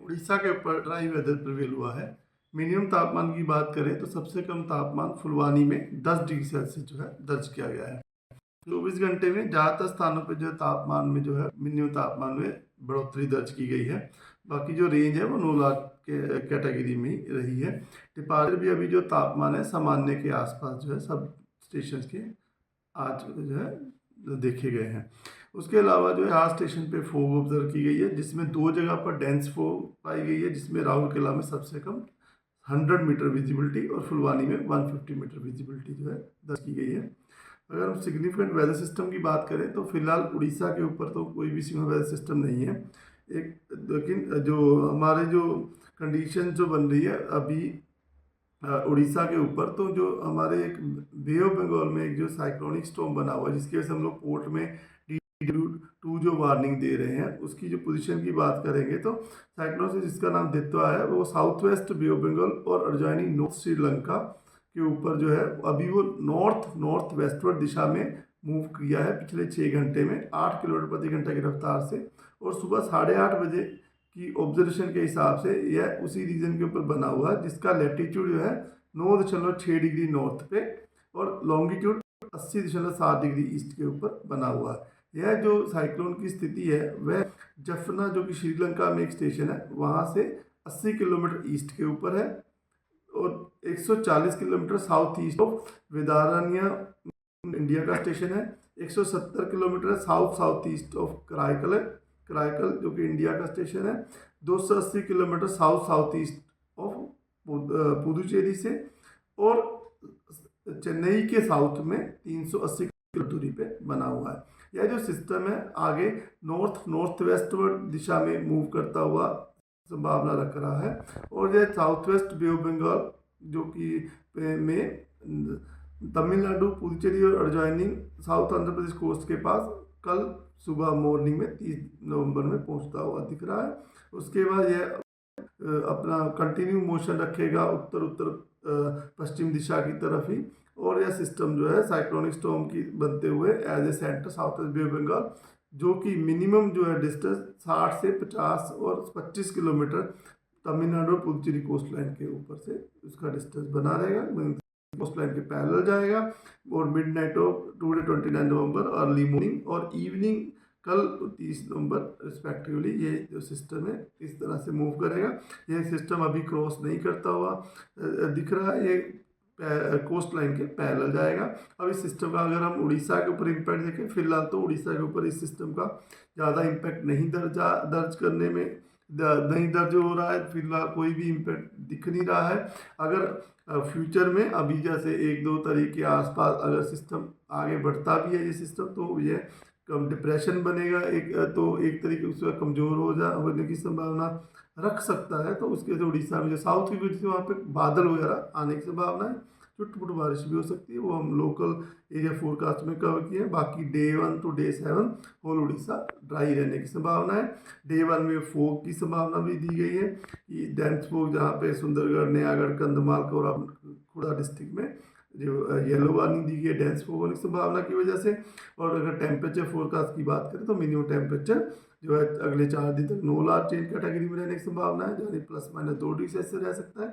उड़ीसा के ऊपर dry weather prevail हुआ है। मिनिमम तापमान की बात करें तो सबसे कम तापमान फुलवानी में 10 डिग्री सेल्सियस जो है दर्ज किया गया है। 24 घंटे में ज़्यादातर स्थानों पर जो है तापमान में जो है मिनिमम तापमान में बढ़ोतरी दर्ज की गई है। बाकी जो रेंज है वो 9 लाख के कैटेगरी में ही रही है। टिपार भी अभी जो तापमान है सामान्य के आसपास जो है सब स्टेशन के आज जो है देखे गए हैं। उसके अलावा जो है हार स्टेशन पे फोग ऑब्जर्व की गई है, जिसमें 2 जगह पर डेंस फोग पाई गई है, जिसमें राउरकेला में सबसे कम 100 मीटर विजिबिलिटी और फुलवानी में 150 मीटर विजिबिलिटी जो है दर्ज की गई है। अगर हम सिग्निफिकेंट वेदर सिस्टम की बात करें तो फिलहाल उड़ीसा के ऊपर तो कोई भी सिग्निफिकेंट वेदर सिस्टम नहीं है। लेकिन जो हमारे जो कंडीशन जो बन रही है अभी उड़ीसा के ऊपर, तो जो हमारे एक बे ऑफ बंगाल में एक जो साइक्लोनिक स्टॉर्म बना हुआ है, जिसकी वजह से हम लोग पोर्ट में DW2 जो वार्निंग दे रहे हैं, उसकी जो पोजीशन की बात करेंगे तो साइक्लोन से जिसका नाम दित्वा है वो south west Bay of Bengal और एडजॉइनिंग नॉर्थ श्रीलंका के ऊपर जो है अभी वो नॉर्थ वेस्टवर्ड दिशा में मूव किया है पिछले 6 घंटे में 8 किलोमीटर प्रति घंटा की रफ्तार से। और सुबह 8:30 बजे की ऑब्जर्वेशन के हिसाब से यह उसी रीजन के ऊपर बना हुआ है, जिसका लैटिट्यूड जो है 9.6 डिग्री नॉर्थ पे और लॉन्गिट्यूड 80.7 डिग्री ईस्ट के ऊपर बना हुआ है। यह जो साइक्लोन की स्थिति है वह जफना जो कि श्रीलंका में एक स्टेशन है वहाँ से 80 किलोमीटर ईस्ट के ऊपर है और 140 kilometre south east of Vedaranya India का स्टेशन है। 170 kilometre south east of Karaikal जो कि इंडिया का स्टेशन है। 280 kilometre south east of Puducherry से और चेन्नई के साउथ में 380 किलोमीटर दूरी पे बना हुआ है। यह जो सिस्टम है आगे नॉर्थ वेस्टवर्ड दिशा में मूव करता हुआ संभावना रख रहा है और यह south west Bay of Bengal जो कि में तमिलनाडु पुदुचेरी और adjoining south Andhra Pradesh coast के पास कल सुबह मॉर्निंग में 30 नवंबर में पहुंचता हुआ दिख रहा है। उसके बाद यह अपना कंटिन्यू मोशन रखेगा उत्तर पश्चिम दिशा की तरफ ही, और यह सिस्टम जो है साइक्लोनिक स्टॉर्म की बनते हुए as a centre south west Bay of Bengal जो कि मिनिमम जो है डिस्टेंस 60 से 50 और 25 किलोमीटर तमिलनाडु और पुदुचेरी कोस्ट लाइन के ऊपर से उसका डिस्टेंस बना रहेगा, कोस्ट लाइन के पैरेलल जाएगा। और midnight of today 29 November early morning और इवनिंग कल 30 नवंबर रिस्पेक्टिवली ये जो सिस्टम है इस तरह से मूव करेगा। ये सिस्टम अभी क्रॉस नहीं करता हुआ दिख रहा है, ये कोस्ट लाइन के पैरेलल जाएगा। अब इस सिस्टम का अगर हम उड़ीसा के ऊपर इम्पैक्ट देखें, फिलहाल तो उड़ीसा के ऊपर इस सिस्टम का ज़्यादा इम्पैक्ट नहीं दर्ज करने में नहीं दर्ज हो रहा है। फिलहाल कोई भी इम्पैक्ट दिख नहीं रहा है। अगर फ्यूचर में अभी जैसे 1-2 तारीख के आसपास अगर सिस्टम आगे बढ़ता भी है ये सिस्टम, तो ये कम डिप्रेशन बनेगा एक तरीके से कमज़ोर होने की संभावना रख सकता है। तो उसके वजह से उड़ीसा में जो साउथ की वजह से वहाँ पे बादल वगैरह आने की संभावना है, छुटपुट बारिश भी हो सकती है, वो हम लोकल एरिया फोरकास्ट में कवर किए हैं। बाकी day 1 to day 7 whole Orissa dry रहने की संभावना है। डे 1 में फोग की संभावना भी दी गई है कि डेंस फोग जहाँ पे सुंदरगढ़, नयागढ़, कंधमाल, खुड़ा डिस्ट्रिक्ट में जो येलो वार्निंग दी गई है डेंस फोग होने की संभावना की वजह से। और अगर टेम्परेचर फोरकास्ट की बात करें तो मिनिमम टेम्परेचर जो है अगले 4 दिन तक 9 लार्ज चेंज कैटेगरी में रहने की संभावना है, यानी ±2 डिग्री सेल्सियस रह सकता है।